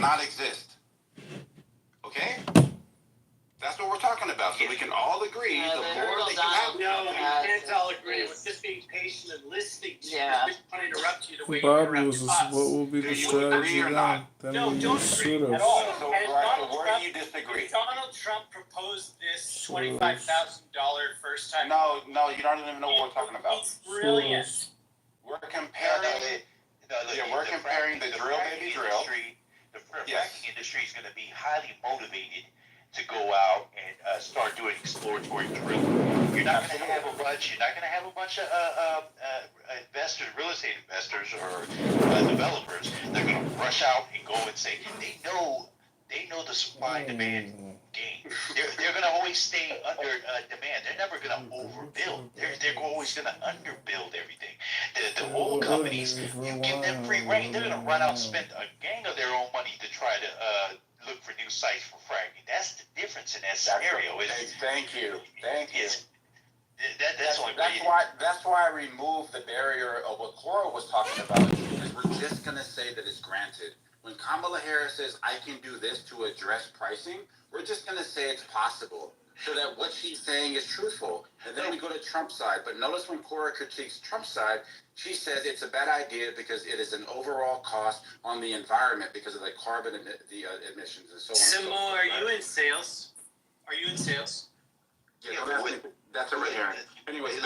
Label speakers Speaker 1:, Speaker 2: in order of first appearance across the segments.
Speaker 1: not exist. Okay? That's what we're talking about. So we can all agree the more that you have.
Speaker 2: No, we can't all agree. We're just being patient and listening to you.
Speaker 3: Yeah.
Speaker 2: I just want to interrupt you the way you
Speaker 4: Probably
Speaker 2: interrupted
Speaker 4: was
Speaker 2: us.
Speaker 4: what will be
Speaker 1: Do
Speaker 4: the
Speaker 1: you agree
Speaker 4: strategy
Speaker 1: or
Speaker 4: then?
Speaker 1: not?
Speaker 4: Then
Speaker 2: No,
Speaker 4: we
Speaker 2: don't
Speaker 4: use
Speaker 2: agree
Speaker 4: should
Speaker 2: at all.
Speaker 1: So,
Speaker 2: And
Speaker 1: right, so where do you disagree?
Speaker 2: Donald Trump proposed this
Speaker 4: Should've.
Speaker 2: $25,000 first time.
Speaker 1: No, you don't even know what we're talking about.
Speaker 2: It's brilliant.
Speaker 1: We're comparing. We're comparing the drill baby drill.
Speaker 5: The fracking industry is going to be highly motivated to go out and start doing exploratory drilling. You're not going to have a bunch of investors, real estate investors or developers. They're going to rush out and go and say they know the supply and demand game. They're going to always stay under demand. They're never going to overbuild. They're always going to underbuild everything. The oil companies, you give them free reign, they're going to run out and spend a gang of their own money to try to look for new sites for fracking. That's the difference in that scenario.
Speaker 1: Thank you. That's why I removed the barrier of what Cora was talking about, because we're just going to say that it's granted. When Kamala Harris says, I can do this to address pricing, we're just going to say it's possible, so that what she's saying is truthful. And then we go to Trump's side. But notice when Cora critiques Trump's side, she says it's a bad idea because it is an overall cost on the environment because of the carbon emissions and so on.
Speaker 2: Simo, are you in sales? Are you in sales?
Speaker 1: Yeah, that's a red herring. Anyway,
Speaker 2: it's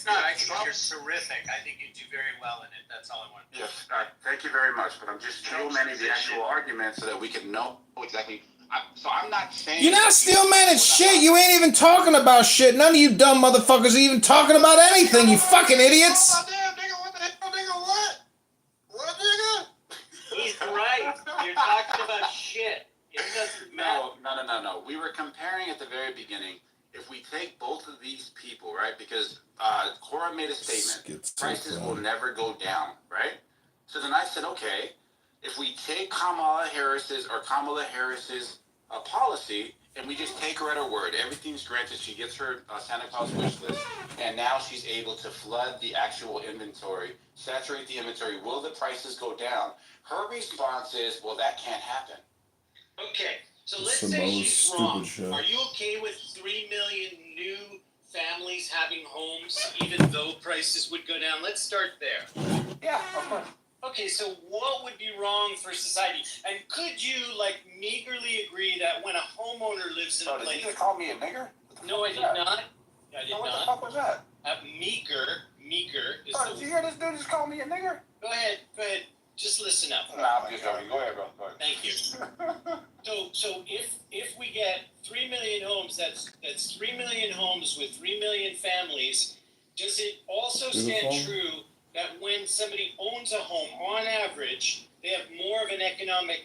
Speaker 2: not. I think you're terrific. I think you do very well in it. That's all I want.
Speaker 1: Yes, thank you very much. But I'm just stillmanning the actual argument so that we can know exactly. So I'm not saying...
Speaker 4: You're not stillmanning shit. You ain't even talking about shit. None of you dumb motherfuckers are even talking about anything, you fucking idiots.
Speaker 2: He's right. You're talking about shit. It doesn't matter.
Speaker 1: No. We were comparing at the very beginning. If we take both of these people, right, because Cora made a statement, prices will never go down, right? So then I said, okay, if we take Kamala Harris's policy and we just take her at her word, everything's granted, she gets her Santa Claus wish list, and now she's able to flood the actual inventory, saturate the inventory, will the prices go down? Her response is, well, that can't happen.
Speaker 2: Okay. So let's
Speaker 4: Some
Speaker 2: say
Speaker 4: other
Speaker 2: she's
Speaker 4: stupid
Speaker 2: wrong.
Speaker 4: shit.
Speaker 2: Are you okay with 3 million new families having homes, even though prices would go down? Let's start there.
Speaker 1: Yeah, of course.
Speaker 2: Okay, so what would be wrong for society? And could you, meagerly agree that when a homeowner lives in a place...
Speaker 1: Did you just call me a nigger?
Speaker 2: No, I did not. I did not.
Speaker 1: What the fuck was that?
Speaker 2: Meager is
Speaker 1: Did you hear this dude just call me a nigger?
Speaker 2: Go ahead. Just listen up.
Speaker 1: Nah, I'm just joking. Go ahead, bro. Go ahead.
Speaker 2: Thank you. So if we get 3 million homes, that's 3 million homes with 3 million families. Does it also stand true that when somebody owns a home, on average, they have more of an economic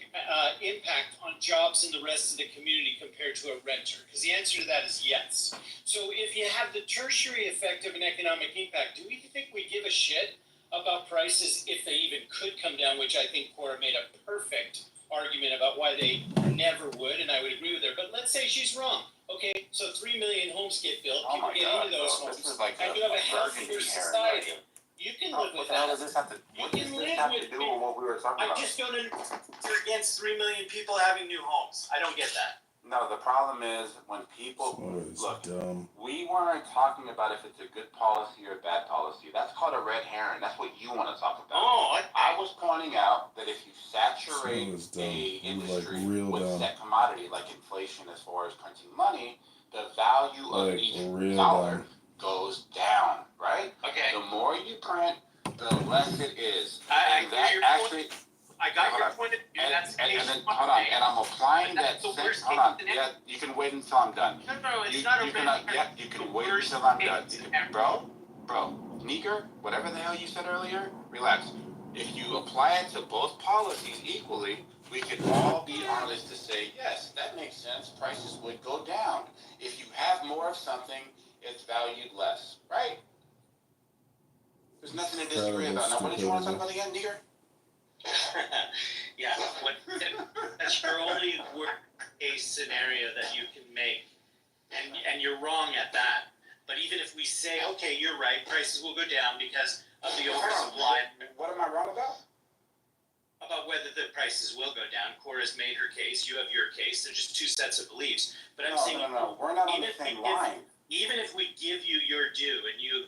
Speaker 2: impact on jobs in the rest of the community compared to a renter? Because the answer to that is yes. So if you have the tertiary effect of an economic impact, do we think we give a shit about prices if they even could come down, which I think Cora made a perfect argument about why they never would, and I would agree with her. But let's say she's wrong. Okay, so 3 million homes get built, people get into those homes, and you have a healthier society. You can live with that. You can live with
Speaker 1: what we were talking
Speaker 2: I
Speaker 1: about?
Speaker 2: just don't you're against 3 million people having new homes. I don't get that.
Speaker 1: No, the problem is when people look. We weren't talking about if it's a good policy or a bad policy. That's called a red herring. That's what you want to talk about.
Speaker 2: Oh,
Speaker 1: I was pointing out that if you saturate the industry with that commodity, like inflation, as far as printing money, the value of each dollar goes down, right?
Speaker 2: Okay.
Speaker 1: The more you print, the less it is.
Speaker 2: I
Speaker 1: and that actually.
Speaker 2: I got your point of view. That's
Speaker 1: and then hold on, and I'm applying that. Hold on, yeah, you can wait until I'm done.
Speaker 2: No, it's not a
Speaker 1: you can wait until I'm done, bro. Nigger, whatever the hell you said earlier, relax. If you apply it to both policies equally, we could all be honest to say yes, that makes sense. Prices would go down. If you have more of something, it's valued less, right? There's nothing to disagree about. Now, what did you want to talk about again, Nigger?
Speaker 2: Yeah, that's your only worst case scenario that you can make, and you're wrong at that. But even if we say, okay, you're right, prices will go down because of the oversupply.
Speaker 1: What am I wrong about?
Speaker 2: About whether the prices will go down. Cora's made her case. You have your case. They're just two sets of beliefs. But I'm saying,
Speaker 1: No. We're not on the same line.
Speaker 2: even if we give you your due and you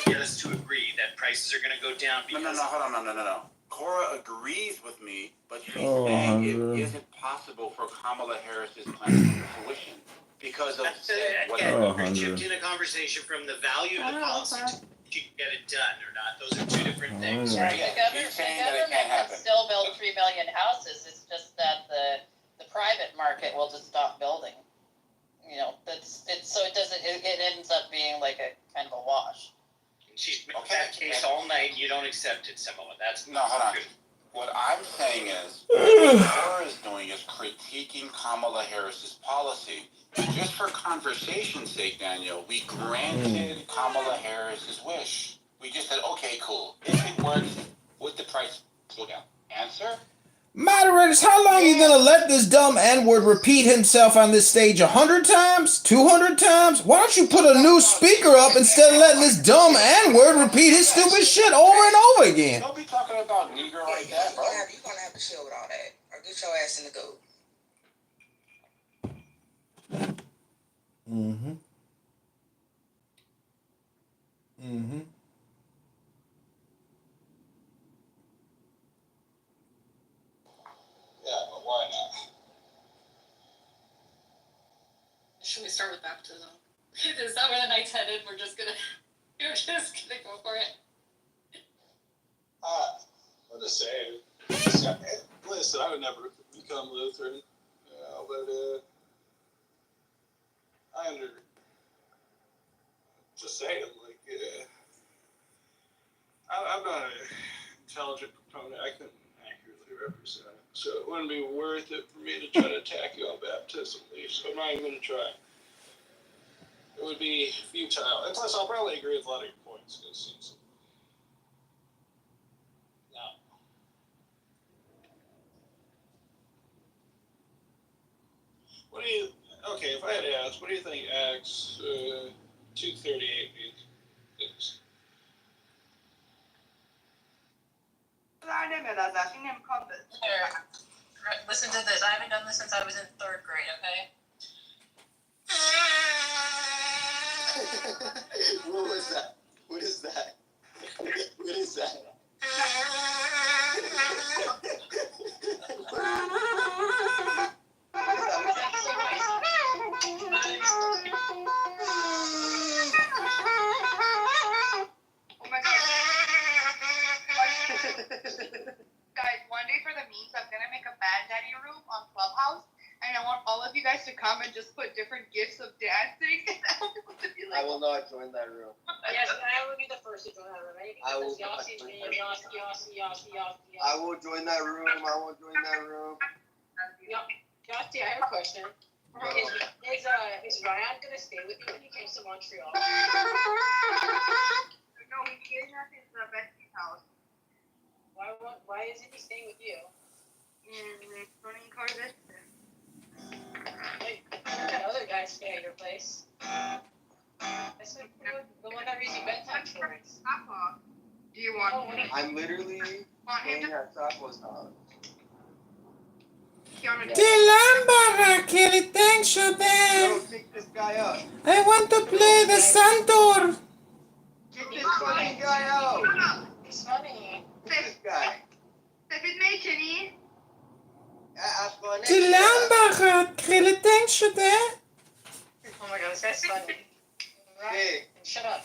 Speaker 2: get us to agree that prices are going to go down because
Speaker 1: Hold on, no. Cora agrees with me, but she's
Speaker 4: Oh,
Speaker 1: saying
Speaker 4: Hunter.
Speaker 1: it isn't possible for Kamala Harris's plan to come to fruition because of
Speaker 2: again,
Speaker 4: Oh,
Speaker 2: we're
Speaker 4: Hunter.
Speaker 2: shifting a conversation from the value of the policy to if you can get it done or not. Those are two different things.
Speaker 4: Hunter.
Speaker 3: Right,
Speaker 1: Yeah,
Speaker 3: the government,
Speaker 1: he's saying that it can't
Speaker 3: can
Speaker 1: happen.
Speaker 3: still build 3 million houses, it's just that the private market will just stop building. You know, so it doesn't, it ends up being like a kind of a wash.
Speaker 2: She's made that case all night and you don't accept it, Samoa. That's
Speaker 1: No, hold on. What I'm saying is, what Cora is doing is critiquing Kamala Harris's policy. Just for conversation's sake, Daniel, we granted Kamala Harris's wish. We just said, okay, cool. If it works, would the price go down? Answer?
Speaker 4: Moderators, how long are you gonna let this dumb N-word repeat himself on this stage 100 times? 200 times? Why don't you put a new speaker up instead of letting this dumb N-word repeat his stupid shit over and over again?
Speaker 1: Don't be talking about Negro like that, bro.
Speaker 6: You're gonna have to chill with all that, or get your ass in the go.
Speaker 4: Mm-hmm. Mm-hmm.
Speaker 7: Yeah, but why not?
Speaker 8: Should we start with baptism? Is that where the night's headed? We're just gonna go for it.
Speaker 7: I'm just saying. Listen, I would never become Lutheran, but just saying, like, I'm not an intelligent proponent. I couldn't accurately represent it, so it wouldn't be worth it for me to try to attack you on baptism, so I'm not even going to try. It would be futile, and plus I'll probably agree with a lot of your points, because what do you? Okay, if I had to ask, what do you think Acts 2:38 means?
Speaker 8: Listen to this. I haven't done this since I was in 3rd grade, okay?
Speaker 7: What was that? What is that? What is that?
Speaker 9: Oh my god. Guys, one day for the memes, I'm gonna make a Bad Daddy room on Clubhouse, and I want all of you guys to come and just put different gifs of dancing, and I want people to be like,
Speaker 7: I will not join that room.
Speaker 8: Yes, I will be the first to join that room.
Speaker 7: I will not
Speaker 8: Yossi,
Speaker 7: join
Speaker 8: Yossi.
Speaker 7: I will join that room. I will join that room.
Speaker 8: Yossi, I have a question. Is Ryan gonna stay with you when he comes to Montreal?
Speaker 9: no, he's getting at his bestie's house.
Speaker 8: Why isn't he staying with you?
Speaker 9: Running cars.
Speaker 8: Like, that other guy stay at your place. That's like the one that raised you bedtime stories.
Speaker 9: Papa, do you want him?
Speaker 7: I'm literally
Speaker 9: Want him
Speaker 7: playing
Speaker 9: to?
Speaker 7: at Taco's house.
Speaker 4: Kelly, thanks you
Speaker 7: Yo,
Speaker 4: there.
Speaker 7: pick this guy up.
Speaker 4: I want to play the Santor.
Speaker 9: Get
Speaker 7: This fucking guy out.
Speaker 8: It's funny.
Speaker 7: This guy.
Speaker 9: Zeg het mee, Jenny.
Speaker 7: Ask for an extra.
Speaker 4: Kelly, thanks you there.
Speaker 8: Oh my god, this guy's funny.
Speaker 7: Hey.
Speaker 8: Shut up.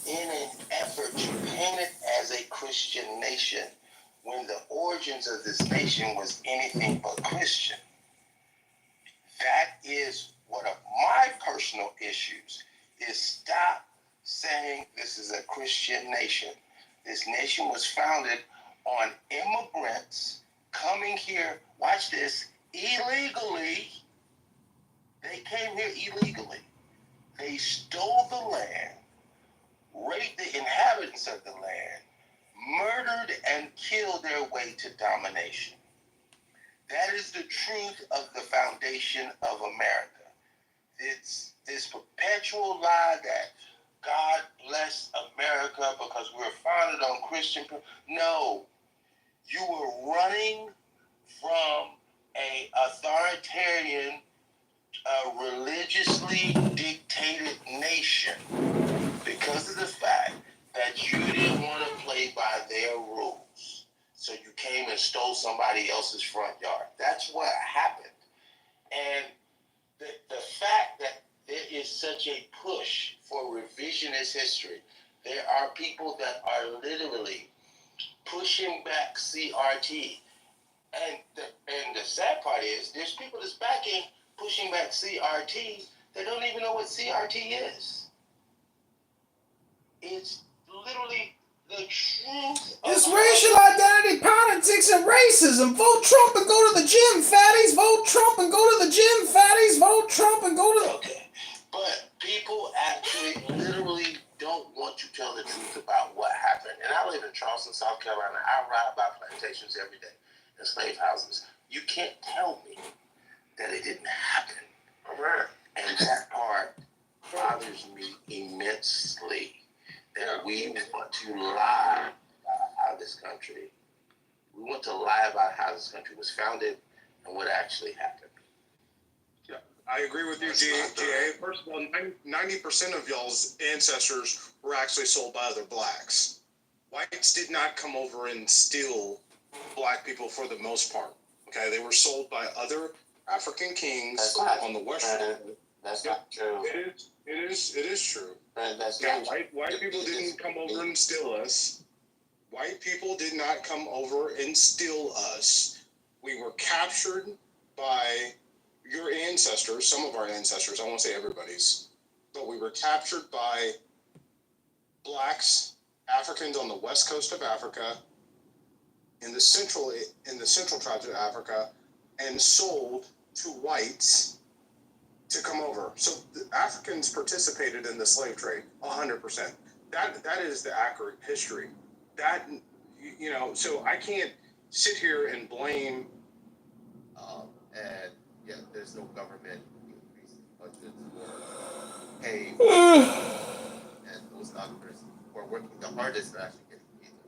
Speaker 10: in an effort to paint it as a Christian nation when the origins of this nation was anything but Christian. That is one of my personal issues, is stop saying this is a Christian nation. This nation was founded on immigrants coming here, watch this, illegally. They came here illegally. They stole the land, raped the inhabitants of the land, murdered and killed their way to domination. That is the truth of the foundation of America. It's this perpetual lie that God bless America because we're founded on Christian. No, you were running from an authoritarian, religiously dictated nation because of the fact that you didn't want to play by their rules. So you came and stole somebody else's front yard. That's what happened. And the fact that there is such a push for revisionist history, there are people that are literally pushing back CRT. And the sad part is there's people that's pushing back CRT that don't even know what CRT is. It's literally the truth.
Speaker 4: It's racial identity politics and racism. Vote Trump and go to the gym, fatties. Vote Trump and go to the gym, fatties. Vote Trump and go to the...
Speaker 10: Okay. But people actually literally don't want to tell the truth about what happened. And I live in Charleston, South Carolina. I ride by plantations every day and slave houses. You can't tell me that it didn't happen. And that part bothers me immensely. That we want to lie about how this country, we want to lie about how this country was founded and what actually happened.
Speaker 11: Yeah, I agree with you, GA. First of all, 90% of y'all's ancestors were actually sold by other blacks. Whites did not come over and steal black people for the most part. Okay, they were sold by other African kings on the western.
Speaker 10: That's not true.
Speaker 11: It is true.
Speaker 10: That's
Speaker 11: Yeah,
Speaker 10: not
Speaker 11: white people didn't come over and steal us. White people did not come over and steal us. We were captured by your ancestors, some of our ancestors, I won't say everybody's, but we were captured by blacks, Africans on the west coast of Africa, in the central tribes of Africa, and sold to whites to come over. So the Africans participated in the slave trade 100%. That is the accurate history. That, you know, so I can't sit here and blame.
Speaker 12: And yeah, there's no government increase in budgets or pay. And those doctors who are working the hardest are actually getting paid to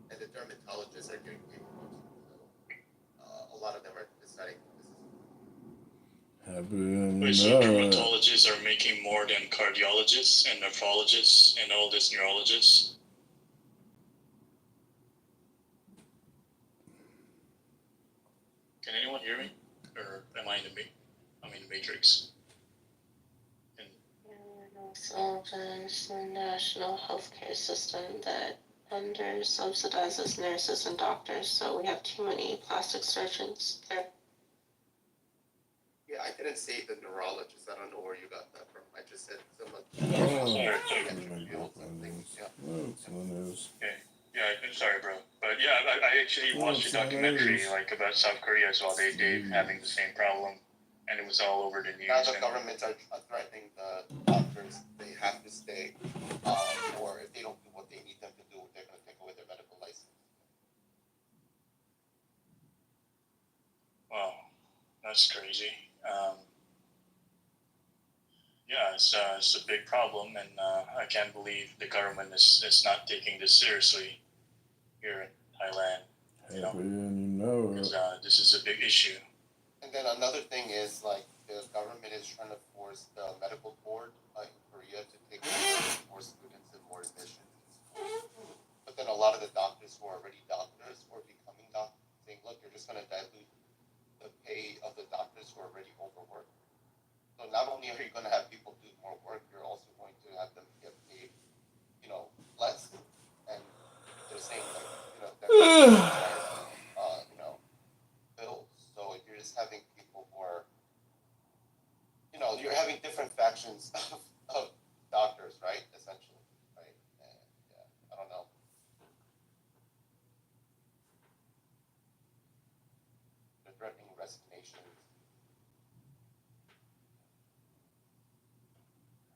Speaker 12: make the and the dermatologists are getting paid much. So a lot of them are deciding
Speaker 13: Wait, so dermatologists are making more than cardiologists and nephrologists and all these neurologists? Can anyone hear me? Or am I in the matrix?
Speaker 14: So there's the national healthcare system that under subsidizes nurses and doctors, so we have too many plastic surgeons there.
Speaker 12: Yeah, I didn't say the neurologist. I don't know where you got that from. I just said someone.
Speaker 13: Yeah, I'm sorry, bro. But yeah, I actually watched a documentary like about South Korea as well. They having the same problem, and it was all over the news.
Speaker 12: Now the governments are threatening the doctors. They have to stay, or if they don't do what they need them to do, they're going to take away their medical license.
Speaker 13: Wow, that's crazy. Yeah, it's a big problem, and I can't believe the government is not taking this seriously here in Thailand. You know, because this is a big issue.
Speaker 12: And then another thing is like the government is trying to force the medical board in Korea to take more students and more admissions. But then a lot of the doctors who are already doctors or becoming doctors saying, look, you're just going to dilute the pay of the doctors who are already overworked. So not only are you going to have people do more work, you're also you know, bills. So if you're just having people who are, you know, you're having different factions of doctors, right? Essentially, right? And, yeah, I don't know. They're threatening resignations.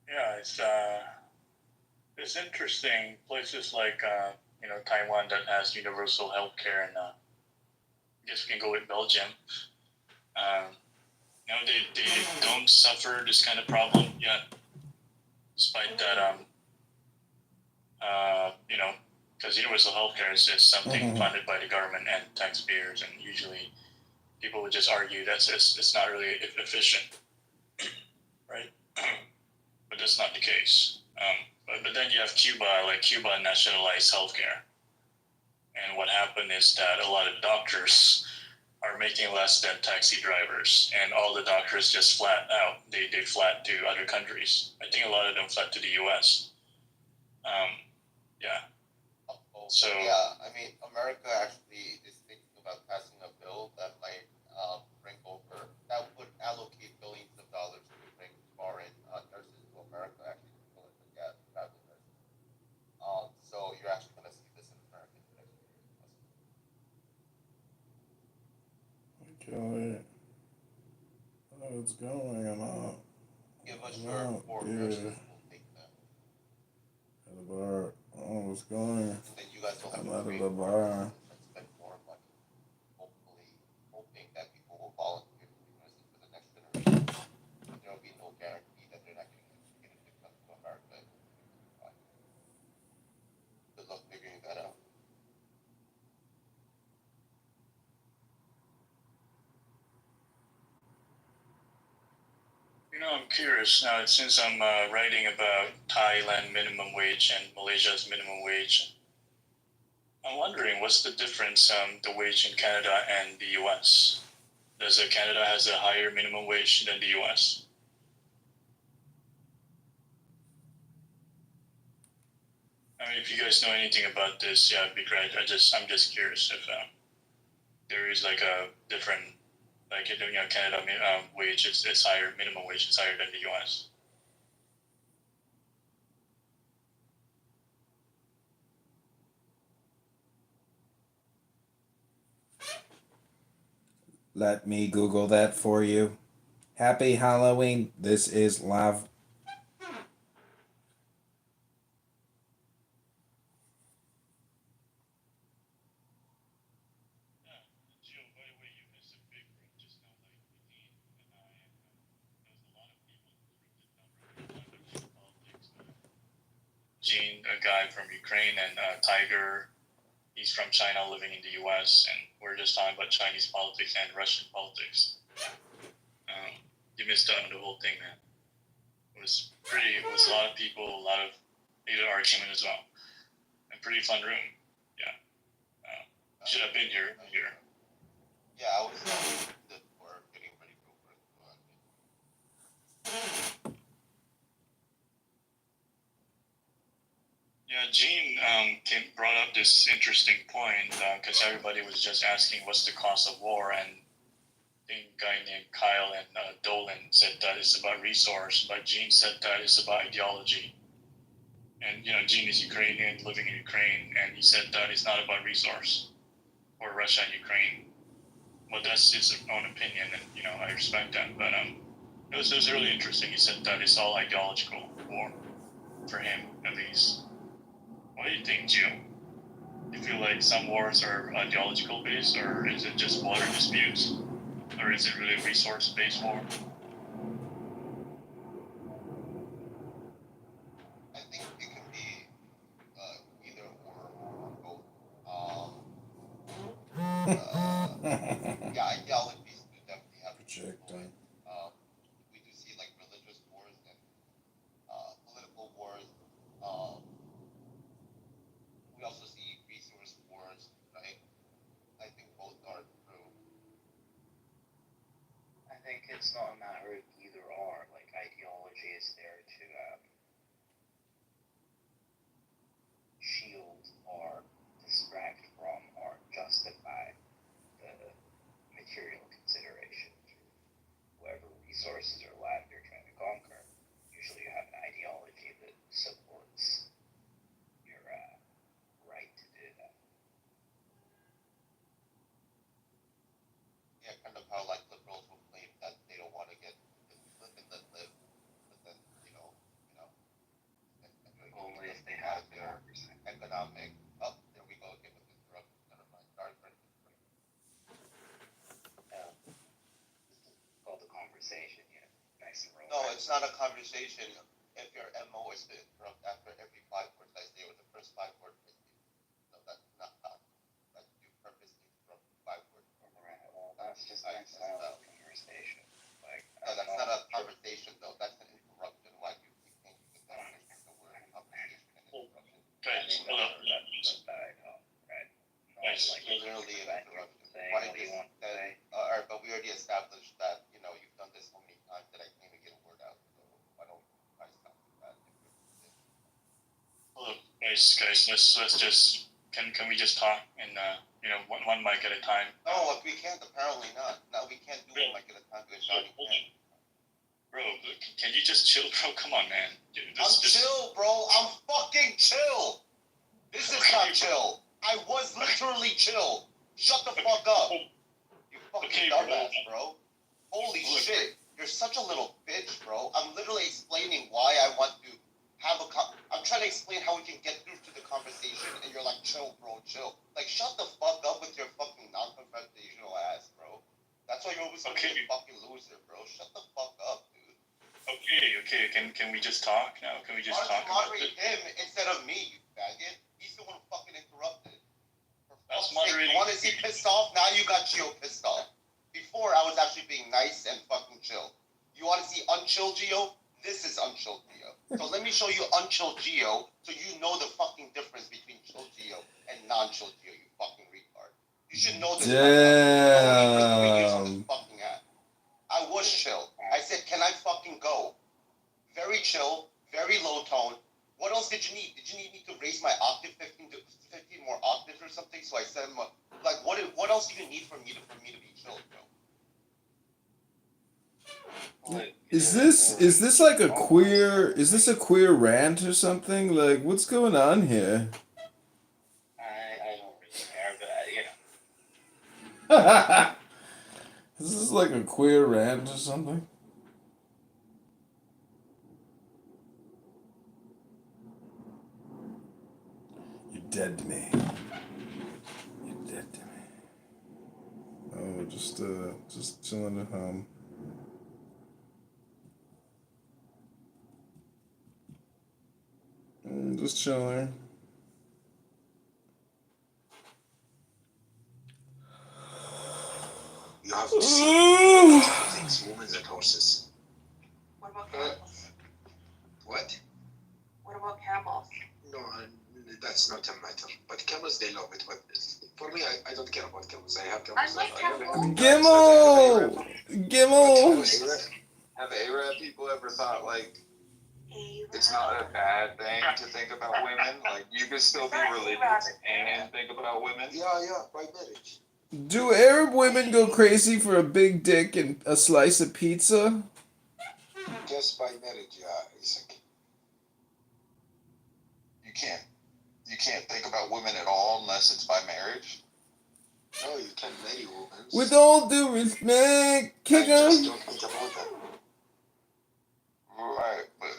Speaker 13: Yeah, it's interesting. Places like you know, Taiwan that has universal healthcare, and I guess we can go with Belgium. You know, they don't suffer this kind of problem yet, despite that. You know, because universal healthcare is just something funded by the government and taxpayers, and usually people would just argue that it's not really efficient, right? But that's not the case. But then you have Cuba, like Cuba nationalized healthcare. And what happened is that a lot of doctors are making less than taxi drivers, and all the doctors just flat out. They fled to other countries. I think a lot of them fled to the U.S. Yeah. So
Speaker 12: yeah, I mean, America actually is thinking about passing a bill that might bring over, that would allocate billions of dollars to bring foreign nurses to America, actually, people like travel nurses. So you're actually going to see this in America in the next few years.
Speaker 4: Okay. What's going on?
Speaker 12: Give us your 4 nurses, we'll take them.
Speaker 4: The bar. Oh, what's going?
Speaker 12: And then you guys will have
Speaker 4: I'm
Speaker 12: to
Speaker 4: out of
Speaker 12: train
Speaker 4: the
Speaker 12: more
Speaker 4: bar.
Speaker 12: nurses and spend more money, hopefully hoping that people will volunteer to be nurses for the next generation. There will be no guarantee that they're not going to get to come to America. Good luck figuring that out.
Speaker 13: you know, I'm curious now since I'm writing about Thailand minimum wage and Malaysia's minimum wage. I'm wondering what's the difference the wage in Canada and the U.S. Does Canada has a higher minimum wage than the U.S.? I mean, if you guys know anything about this, yeah, it'd be great. I'm just curious if there is like a different, like, you know, Canada wage is higher, minimum wage is higher than the U.S.
Speaker 4: Let me Google that for you. Happy Halloween. This is live.
Speaker 13: Gene, a guy from Ukraine, and Tiger, he's from China living in the U.S., and we're just talking about Chinese politics and Russian politics. You missed out on the whole thing, man. It was a lot of people, a lot of heated argument as well. A pretty fun room. Yeah. Should have been here.
Speaker 12: Yeah, I was we're getting ready for work.
Speaker 13: Yeah, Gene brought up this interesting point because everybody was just asking what's the cost of war, and I think a guy named Kyle and Dolan said that it's about resource, but Gene said that it's about ideology. And, you know, Gene is Ukrainian, living in Ukraine, and he said that it's not about resource for Russia and Ukraine. Well, that's his own opinion, and, you know, I respect that. But it was really interesting. He said that it's all ideological war for him, at least. What do you think, Gio? Do you feel like some wars are ideological based, or is it just water disputes? Or is it really resource based war?
Speaker 12: I think it can be either or both. Yeah, ideologies do definitely have to be influenced. We do see like religious wars and political wars. We also see resource wars, right? I think both are true.
Speaker 5: I think it's not a matter of either or. Like, ideology is there to shield or distract from our
Speaker 10: it's not a conversation if your MO is to interrupt after every 5 words I say with the first 5 words. No, that's not how. Like, you purposely interrupt 5 words.
Speaker 15: That's just an style conversation. Like,
Speaker 10: No, that's not a conversation, though. That's an interruption. Why do you think you can definition the word conversation and interruption?
Speaker 13: Guys, hello. Guys,
Speaker 10: Like, literally an interruption. Why did you want to say? Alright, but we already established that, you know, you've done this so many times that I can't even get a word out. So why don't I stop that?
Speaker 13: hello, guys, let's just can we just talk and you know one mic at a time.
Speaker 10: No, like, we can't. Apparently not. No, we can't do it like at a time because Johnny can't.
Speaker 13: Bro, can you just chill, bro? Come on, man. Dude,
Speaker 10: I'm chill, bro. I'm fucking chill. This is not chill. I was literally chill. Shut the fuck up. You fucking dumbass, bro. Holy shit. You're such a little bitch, bro. I'm literally explaining why I want to have a I'm trying to explain how we can get through to the conversation, and you're like, chill, bro, chill. Like, shut the fuck up with your fucking non-confrontational ass, bro. That's why you're always gonna be a fucking loser, bro. Shut the fuck up, dude.
Speaker 13: Okay. Can we just talk now? Can we just
Speaker 10: Why
Speaker 13: talk
Speaker 10: don't
Speaker 13: about
Speaker 10: you
Speaker 13: it?
Speaker 10: moderate him instead of me, you faggot? He's the one who fucking interrupted.
Speaker 13: That's
Speaker 10: You want to see pissed off? Now you got Gio pissed off. Before, I was actually being nice and fucking chill. You want to see unchill Gio? This is unchill Gio. So let me show you unchill Gio so you know the fucking difference between chill Gio and non-chill Gio, you fucking retard. You should know this.
Speaker 4: Damn.
Speaker 10: Fucking ass. I was chill. I said, can I fucking go? Very chill, very low tone. What else did you need? Did you need me to raise my octave 15 more octaves or something? So I said, like, what else do you need from me to be chill, bro?
Speaker 4: Is this like a queer? Is this a queer rant or something? Like, what's going on here?
Speaker 15: I don't really care, but you know.
Speaker 4: Is this like a queer rant or something? You're dead to me. You're dead to me. Oh, just chilling at home. Just chilling.
Speaker 16: You have to see things, humans and horses.
Speaker 6: What about camels?
Speaker 16: What?
Speaker 6: What about camels?
Speaker 16: No, that's not a matter. But camels, they love it. But for me, I don't care about camels. I have camels.
Speaker 6: I like camels.
Speaker 4: Gimmel!
Speaker 17: Have Arab people ever thought, like, it's not a bad thing to think about women? Like, you could still be religious and think about women?
Speaker 16: Yeah, by marriage.
Speaker 4: Do Arab women go crazy for a big dick and a slice of pizza?
Speaker 16: Just by marriage, yeah, Isaac.
Speaker 17: You can't think about women at all unless it's by marriage?
Speaker 16: No, you can marry women.
Speaker 4: With all due respect, kick
Speaker 16: just
Speaker 4: 'em.
Speaker 16: don't think about them.
Speaker 17: Right, but...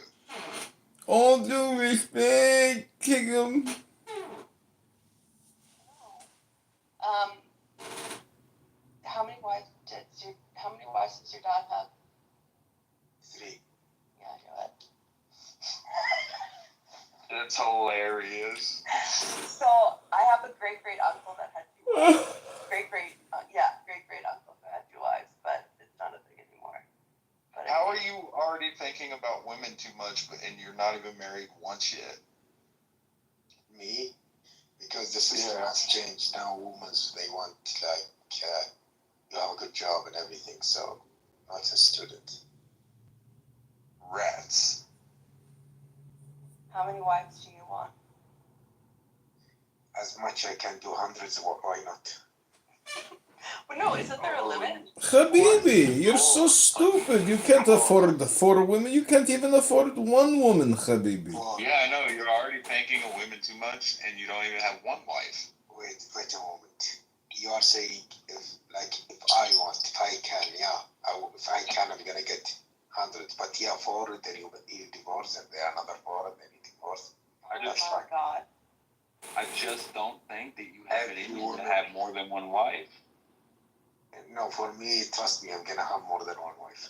Speaker 4: All due respect, kick 'em.
Speaker 6: How many wives does your dad have?
Speaker 16: 3.
Speaker 6: Yeah, go ahead.
Speaker 17: That's hilarious.
Speaker 6: So I have a great uncle that had 2 wives. great uncle that had 2 wives, but it's not a thing anymore. But
Speaker 17: How are you already thinking about women too much, and you're not even married once yet?
Speaker 16: Me? Because the system has changed. Now women, they want, like, you have a good job and everything, so not a student.
Speaker 17: Rats.
Speaker 6: How many wives do you want?
Speaker 16: As much I can do, hundreds, why not?
Speaker 6: But no, isn't there a limit?
Speaker 4: Habibi, you're so stupid. You can't afford 4 women. You can't even afford 1 woman, Habibi.
Speaker 17: Yeah, I know. You're already thanking a women too much, and you don't even have 1 wife.
Speaker 16: Wait a moment. You are saying if I want, if I can, if I can, I'm gonna get 100. But 4, then you divorce, and then another 4, and then you divorce.
Speaker 17: That's
Speaker 6: Oh my God.
Speaker 17: I just don't think that you have it in you to have more than 1 wife.
Speaker 16: No, for me, trust me, I'm gonna have more than 1 wife.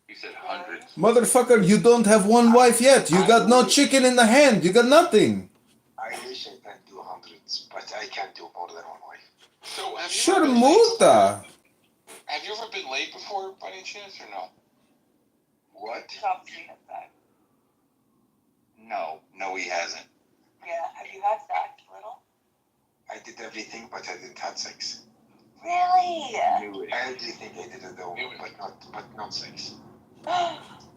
Speaker 5: He said hundreds.
Speaker 4: Motherfucker, you don't have one wife yet. You got no chicken in the hand. You got nothing.
Speaker 16: I wish I can do hundreds, but I can't do more than one wife.
Speaker 17: So have you ever been late?
Speaker 4: Sharmuta.
Speaker 17: Have you ever been late before by any chance or no?
Speaker 16: What?
Speaker 6: Stop seeing it back.
Speaker 5: No, he hasn't.
Speaker 6: Yeah, have you had sex, little?
Speaker 16: I did everything, but I didn't have sex.
Speaker 6: Really?
Speaker 16: Everything I did it though, but not sex.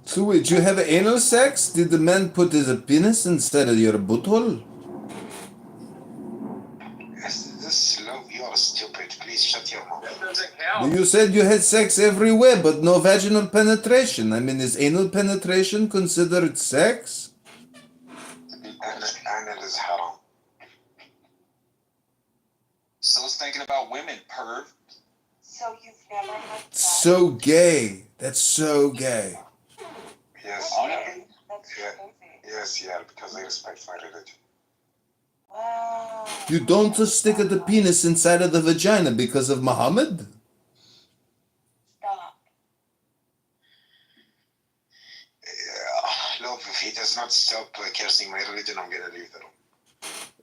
Speaker 4: So wait, do you have anal sex? Did the man put his penis inside of your butthole?
Speaker 16: This love, you are stupid. Please shut your mouth.
Speaker 7: That doesn't count.
Speaker 4: You said you had sex everywhere, but no vaginal penetration. I mean, is anal penetration considered sex?
Speaker 16: Anal is haram.
Speaker 5: Still's thinking about women, perv.
Speaker 6: So you've never had sex?
Speaker 4: So gay. That's so gay.
Speaker 16: Yes.
Speaker 6: That's
Speaker 16: Yeah.
Speaker 6: crazy.
Speaker 16: Yes, yeah, because I respect my religion.
Speaker 6: Wow.
Speaker 4: You don't just stick the penis inside of the vagina because of Muhammad?
Speaker 6: Stop.
Speaker 16: Yeah. Look, if he does not stop cursing my religion, I'm gonna leave the room.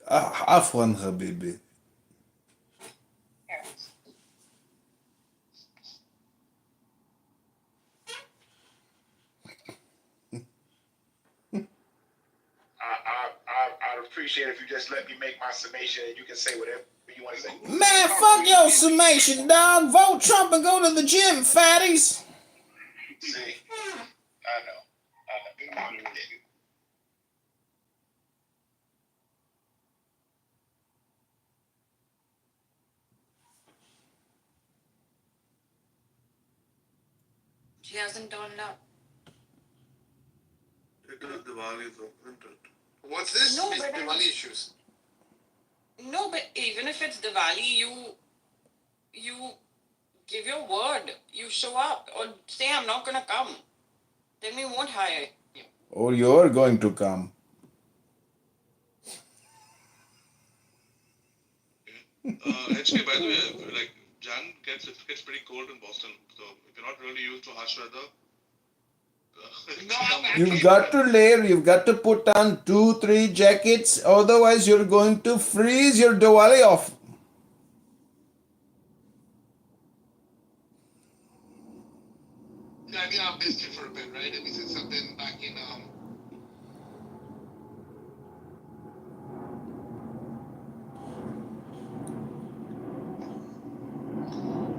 Speaker 4: Afwan, Habibi.
Speaker 6: Here.
Speaker 11: I'd appreciate if you just let me make my summation and you can say whatever you want to say.
Speaker 4: Man, fuck your summation, dog. Vote Trump and go to the gym, fatties.
Speaker 11: See, I know.
Speaker 8: She hasn't turned up.
Speaker 11: What's this?
Speaker 8: No,
Speaker 11: It's
Speaker 8: but
Speaker 11: Diwali issues.
Speaker 8: No, but even if it's Diwali, you give your word. You show up or say I'm not gonna come. Then we won't hire you.
Speaker 4: Or you're going to come.
Speaker 18: HK, by the way, like Jan gets pretty cold in Boston, so if you're not really used to harsh weather,
Speaker 4: You've got to layer, you've got to put on 2-3 jackets, otherwise you're going to freeze your Diwali off.
Speaker 18: I mean, I missed it for a bit, right? And we said something back in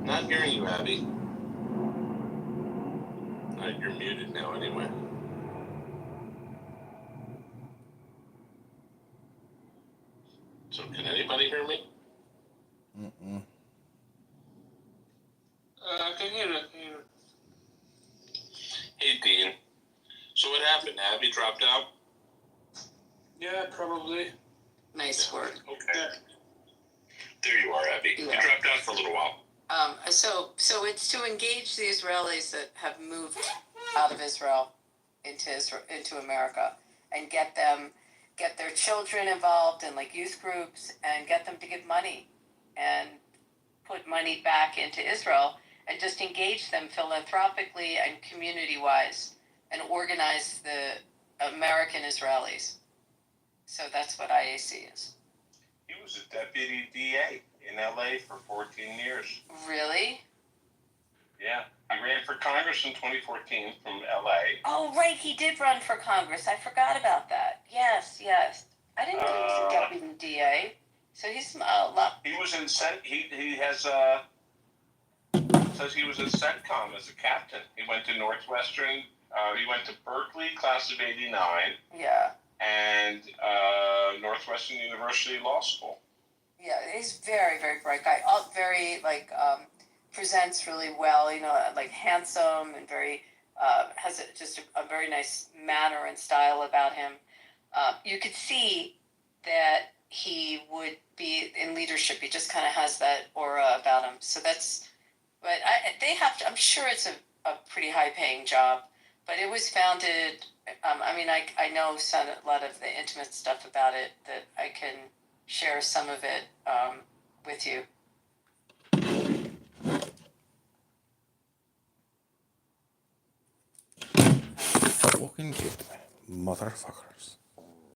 Speaker 19: Not hearing you, Abby. You're muted now anyway. So can anybody hear me?
Speaker 4: Mm-mm.
Speaker 7: I can hear it.
Speaker 19: Hey, Dean. So what happened? Abby dropped out?
Speaker 7: Yeah, probably.
Speaker 8: Nice work.
Speaker 19: Okay. There you are, Abby. You dropped out for a little while.
Speaker 3: So it's to engage the Israelis that have moved out of Israel into America and get their children involved in like youth groups and get them to give money and put money back into Israel and just engage them philanthropically and community-wise and organize the American Israelis. So that's what IAC is.
Speaker 19: He was a deputy DA in LA for 14 years.
Speaker 3: Really?
Speaker 19: Yeah. He ran for Congress in 2014 from LA.
Speaker 3: Oh, right, he did run for Congress. I forgot about that. Yes. I didn't know he was a deputy DA. So he's a lot.
Speaker 19: He was in he has says he was in CENTCOM as a captain. He went to Northwestern. He went to Berkeley, class of '89.
Speaker 3: Yeah.
Speaker 19: And Northwestern University Law School.
Speaker 3: Yeah, he's very, very bright guy. Very presents really well. Like handsome and very has just a very nice manner and style about him. You could see that he would be in leadership. He just kind of has that aura about him. So that's. But they have to. I'm sure it's a pretty high-paying job. But it was founded. I know a lot of the intimate stuff about it that I can share some of it with you.
Speaker 4: fucking kidding me, motherfuckers.